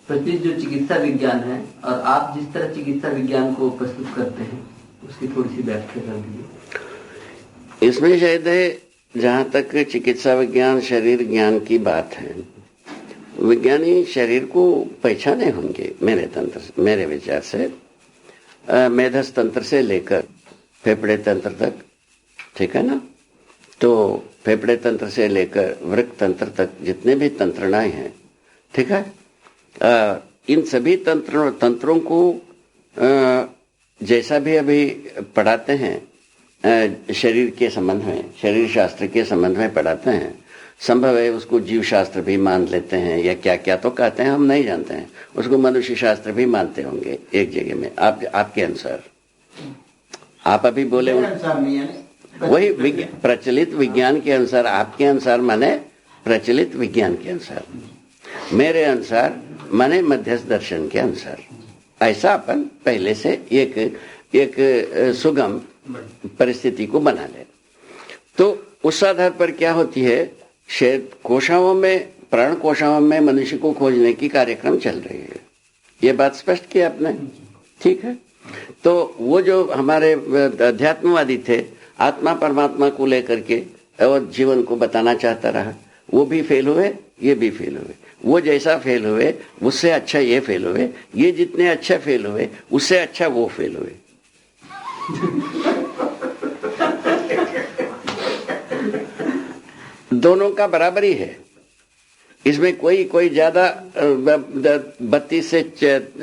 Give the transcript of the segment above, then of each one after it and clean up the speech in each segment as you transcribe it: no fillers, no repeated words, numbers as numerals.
प्रचलित जो चिकित्सा विज्ञान है और आप जिस तरह चिकित्सा विज्ञान को प्रस्तुत करते हैं उसकी थोड़ी सी व्याख्या कर दीजिए। इसमें शायद है, जहाँ तक चिकित्सा विज्ञान शरीर ज्ञान की बात है, विज्ञानी शरीर को पहचाने होंगे मेरे विचार से, मेधस तंत्र से लेकर फेफड़े तंत्र तक, ठीक है ना। तो फेफड़े तंत्र से लेकर वृक्क तंत्र तक जितने भी तंत्रणाएं हैं, ठीक है, इन सभी तंत्रों को जैसा भी अभी पढ़ाते हैं शरीर के संबंध में, शरीर शास्त्र के संबंध में पढ़ाते हैं, संभव है उसको जीव शास्त्र भी मान लेते हैं या क्या क्या तो कहते हैं, हम नहीं जानते हैं, उसको मनुष्य शास्त्र भी मानते होंगे एक जगह में। आपके अनुसार, आप अभी बोले वही प्रचलित विज्ञान के अनुसार, आपके अनुसार माने प्रचलित विज्ञान के अनुसार, मेरे अनुसार माने मध्यस्थ दर्शन के अनुसार। ऐसा अपन पहले से एक सुगम परिस्थिति को बना ले। तो उस आधार पर क्या होती है, कोशाओं में, प्राण कोशाओं में मनुष्य को खोजने की कार्यक्रम चल रही है, ये बात स्पष्ट की आपने, ठीक है। तो वो जो हमारे अध्यात्मवादी थे, आत्मा परमात्मा को लेकर के और जीवन को बताना चाहता रहा, वो भी फेल हुए, ये भी फेल हुए। वो जैसा फेल हुए उससे अच्छा ये फेल हुए, ये जितने अच्छा फेल हुए उससे अच्छा वो फेल हुए। दोनों का बराबरी है, इसमें कोई ज्यादा 32 से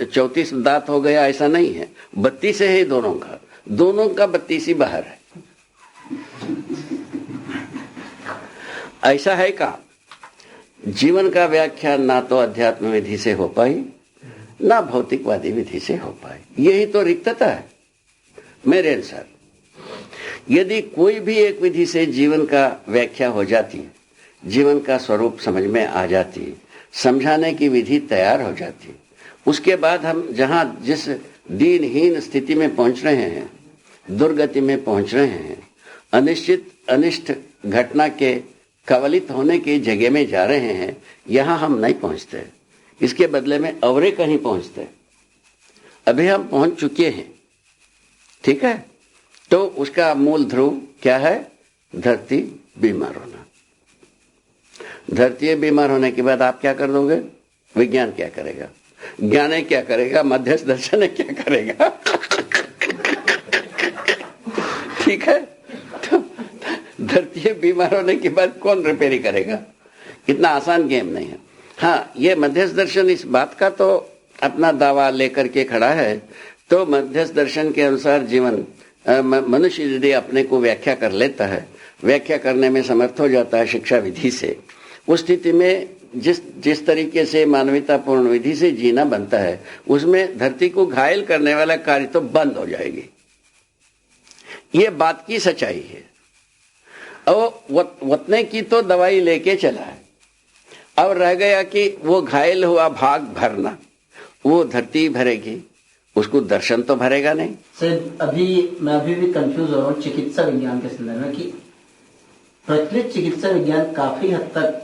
34 दांत हो गया ऐसा नहीं है, 32 है दोनों का 32 ही बाहर है। ऐसा है का जीवन का व्याख्यान ना तो अध्यात्म विधि से हो पाई ना भौतिकवादी विधि से हो पाई, यही तो रिक्तता है मेरे अनुसार। यदि कोई भी एक विधि से जीवन का व्याख्या हो जाती, जीवन का स्वरूप समझ में आ जाती, समझाने की विधि तैयार हो जाती, उसके बाद हम जहां जिस दीनहीन स्थिति में पहुंच रहे हैं, दुर्गति में पहुंच रहे हैं, अनिश्चित अनिष्ट घटना के कवलित होने की जगह में जा रहे हैं, यहां हम नहीं पहुंचते, इसके बदले में अवरे कहीं पहुंचते। अभी हम पहुंच चुके हैं, ठीक है। तो उसका मूल ध्रुव क्या है, धरती बीमार होना। धरती बीमार होने के बाद आप क्या कर दोगे, विज्ञान क्या करेगा, ज्ञान है क्या करेगा, मध्यस्थ दर्शन है क्या करेगा। ठीक है, तो धरती बीमार होने के बाद कौन रिपेयरी करेगा, इतना आसान गेम नहीं है। हाँ, ये मध्यस्थ दर्शन इस बात का तो अपना दावा लेकर के खड़ा है। तो मध्यस्थ दर्शन के अनुसार जीवन, मनुष्य यदि अपने को व्याख्या कर लेता है, व्याख्या करने में समर्थ हो जाता है शिक्षा विधि से, उस स्थिति में जिस तरीके से मानवतापूर्ण विधि से जीना बनता है, उसमें धरती को घायल करने वाला कार्य तो बंद हो जाएगी। ये बात की सच्चाई है। और वतने की तो दवाई लेके चला है, अब रह गया कि वो घायल हुआ भाग भरना, वो धरती भरेगी, उसको दर्शन तो भरेगा नहीं। सर, मैं अभी भी कंफ्यूज हो रहा हूँ चिकित्सा विज्ञान के संदर्भ में, कि प्रचलित चिकित्सा विज्ञान काफी हद तक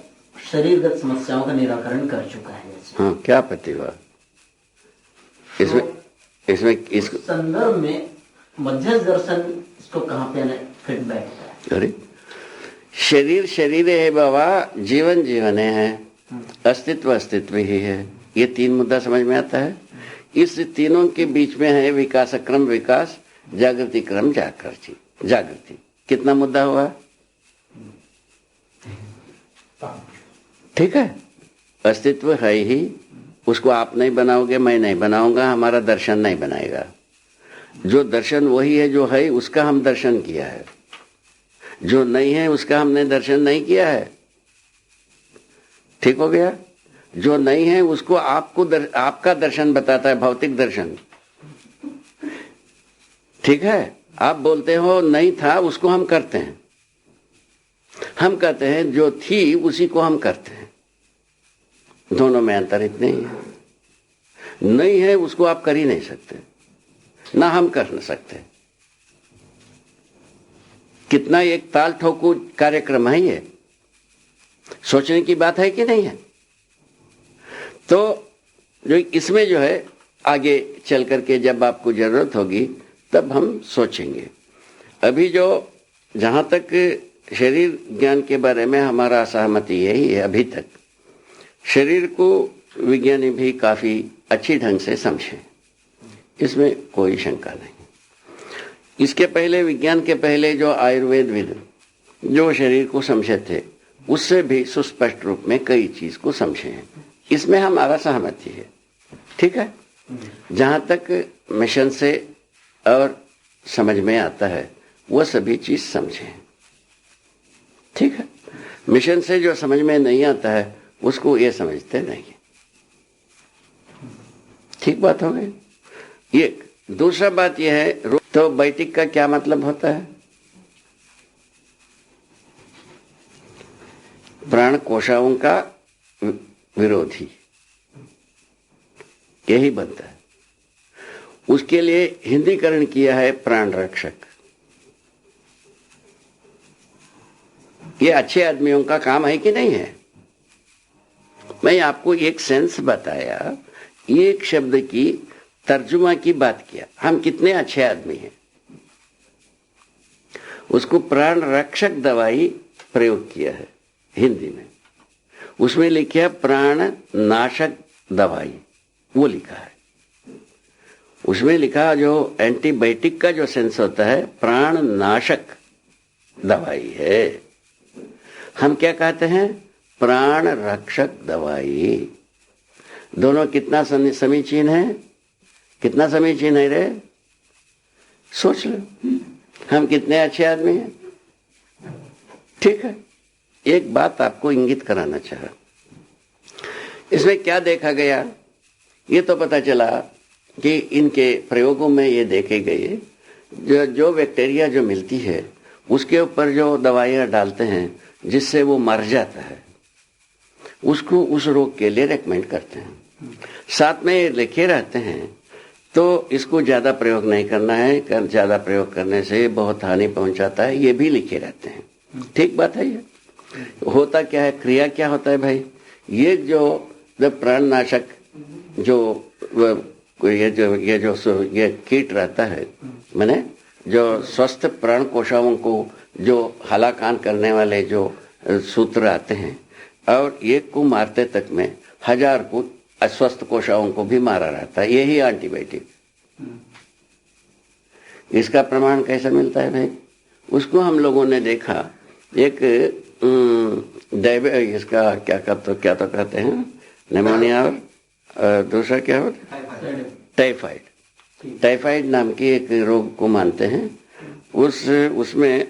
शरीरगत समस्याओं का निराकरण कर चुका है। हाँ, क्या प्रतिभा इसमें इस संदर्भ में मध्यस्थ दर्शन इसको कहाँ पे फिट बैठता है। अरे शरीर है बाबा, जीवन है, अस्तित्व ही है, ये तीन मुद्दा समझ में आता है। इस तीनों के बीच में है विकास क्रम विकास, जागृति क्रम जागृति। कितना मुद्दा हुआ, ठीक है। अस्तित्व है ही, उसको आप नहीं बनाओगे, मैं नहीं बनाऊंगा, हमारा दर्शन नहीं बनाएगा। जो दर्शन वही है जो है, उसका हम दर्शन किया है, जो नहीं है उसका हमने दर्शन नहीं किया है। ठीक हो गया। जो नहीं है उसको आपका दर्शन बताता है, भौतिक दर्शन, ठीक है। आप बोलते हो नहीं था, उसको हम करते हैं, हम कहते हैं जो थी उसी को हम करते हैं। दोनों में अंतर इतने ही है। नहीं है उसको आप कर ही नहीं सकते, ना हम कर सकते। कितना एक ताल ठोकू कार्यक्रम है ये, सोचने की बात है कि नहीं है। तो जो इसमें जो है आगे चल करके जब आपको जरूरत होगी तब हम सोचेंगे। अभी जो जहां तक शरीर ज्ञान के बारे में हमारा असहमति यही है, अभी तक शरीर को विज्ञानी भी काफी अच्छी ढंग से समझे, इसमें कोई शंका नहीं। इसके पहले, विज्ञान के पहले जो आयुर्वेदविद जो शरीर को समझे थे, उससे भी सुस्पष्ट रूप में कई चीज को समझे हैं, इसमें हमारा सहमति है। ठीक है, जहां तक मिशन से और समझ में आता है वो सभी चीज समझे। ठीक है, मिशन से जो समझ में नहीं आता है उसको ये समझते नहीं। ठीक बात हो गई। ये दूसरा बात यह है, तो बैटिक का क्या मतलब होता है? प्राण कोशाओं का विरोधी, यही बनता है। उसके लिए हिंदीकरण किया है प्राण रक्षक। ये अच्छे आदमियों का काम है कि नहीं है? मैं आपको एक सेंस बताया, एक शब्द की तर्जुमा की बात किया, हम कितने अच्छे आदमी हैं। उसको प्राण रक्षक दवाई प्रयोग किया है हिंदी में, उसमें लिखा प्राण नाशक दवाई, वो लिखा है। उसमें लिखा जो एंटीबायोटिक का जो सेंस होता है, प्राण नाशक दवाई है। हम क्या कहते हैं? प्राण रक्षक दवाई। दोनों कितना समीचीन है, कितना समीचीन है रे? सोच लो, हम कितने अच्छे आदमी हैं। ठीक है, एक बात आपको इंगित कराना चाहा। इसमें क्या देखा गया, ये तो पता चला कि इनके प्रयोगों में ये देखे गए जो बैक्टीरिया जो मिलती है उसके ऊपर जो दवाइयां डालते हैं जिससे वो मर जाता है, उसको उस रोग के लिए रेकमेंड करते हैं। साथ में लिखे रहते हैं तो इसको ज्यादा प्रयोग नहीं करना है, ज्यादा प्रयोग करने से बहुत हानि पहुंचाता है, ये भी लिखे रहते हैं। ठीक बात है। ये होता क्या है, क्रिया क्या होता है भाई? ये जो प्राणनाशक ये कीट रहता है, माने जो स्वस्थ प्राण कोशाओं को जो हलाकान करने वाले जो सूत्र आते हैं, और एक को मारते तक में 1000 को अस्वस्थ कोशाओं को भी मारा रहता है। यही एंटीबायोटिक। इसका प्रमाण कैसा मिलता है भाई? उसको हम लोगों ने देखा, एक इसका क्या कहते हैं, निमोनिया, और दूसरा क्या होता है, टाइफाइड नाम की एक रोग को मानते हैं। उसमें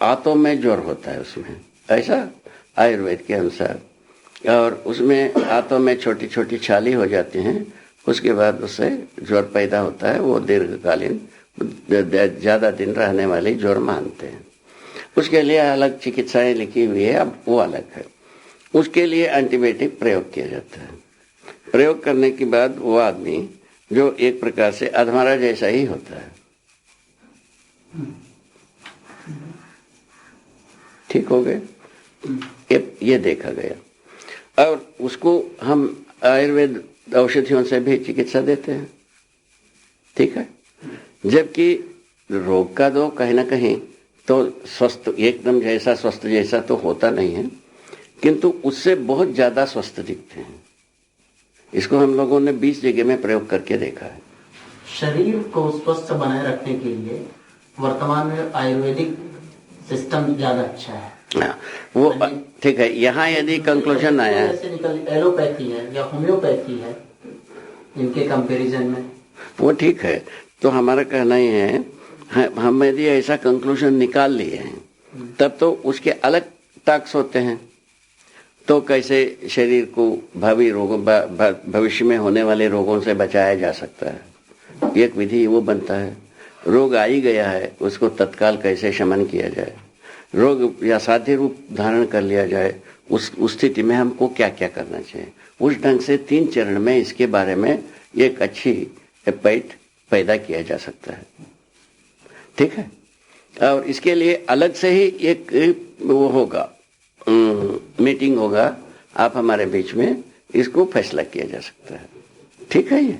आंतों में ज्वर होता है, उसमें ऐसा आयुर्वेद के अनुसार, और उसमें आंतों में छोटी छोटी छाली हो जाती हैं, उसके बाद उससे ज्वर पैदा होता है। वो दीर्घकालीन ज्यादा दिन रहने वाली ज्वर मानते हैं। उसके लिए अलग चिकित्साएं लिखी हुई है, अब वो अलग है। उसके लिए एंटीबायोटिक प्रयोग किया जाता है। प्रयोग करने के बाद वो आदमी जो एक प्रकार से अधमरा जैसा ही होता है। ठीक हो गए, ये देखा गया। और उसको हम आयुर्वेद औषधियों से भी चिकित्सा देते हैं। ठीक है, जबकि रोग का तो कहीं ना कहीं तो स्वस्थ, एकदम जैसा स्वस्थ जैसा तो होता नहीं है, किंतु उससे बहुत ज्यादा स्वस्थ दिखते हैं। इसको हम लोगों ने 20 जगह में प्रयोग करके देखा है। शरीर को स्वस्थ बनाए रखने के लिए वर्तमान में आयुर्वेदिक सिस्टम ज्यादा अच्छा है। हाँ, वो ठीक है। यहाँ यदि कंक्लूजन आया है, एलोपैथी है या होम्योपैथी है, इनके कंपैरिजन में वो ठीक है। तो हमारा कहना ही है, हम यदि ऐसा कंक्लूजन निकाल लिए हैं तब तो उसके अलग टैक्स होते हैं। तो कैसे शरीर को भावी रोगों, भविष्य में होने वाले रोगों से बचाया जा सकता है, एक विधि वो बनता है। रोग आ ही गया है, उसको तत्काल कैसे शमन किया जाए, रोग या साध्य रूप धारण कर लिया जाए, उस स्थिति में हमको क्या क्या करना चाहिए, उस ढंग से 3 चरण में इसके बारे में एक अच्छी एपाइट पैदा किया जा सकता है। ठीक है, और इसके लिए अलग से ही एक वो होगा, मीटिंग होगा आप हमारे बीच में, इसको फैसला किया जा सकता है। ठीक है ये।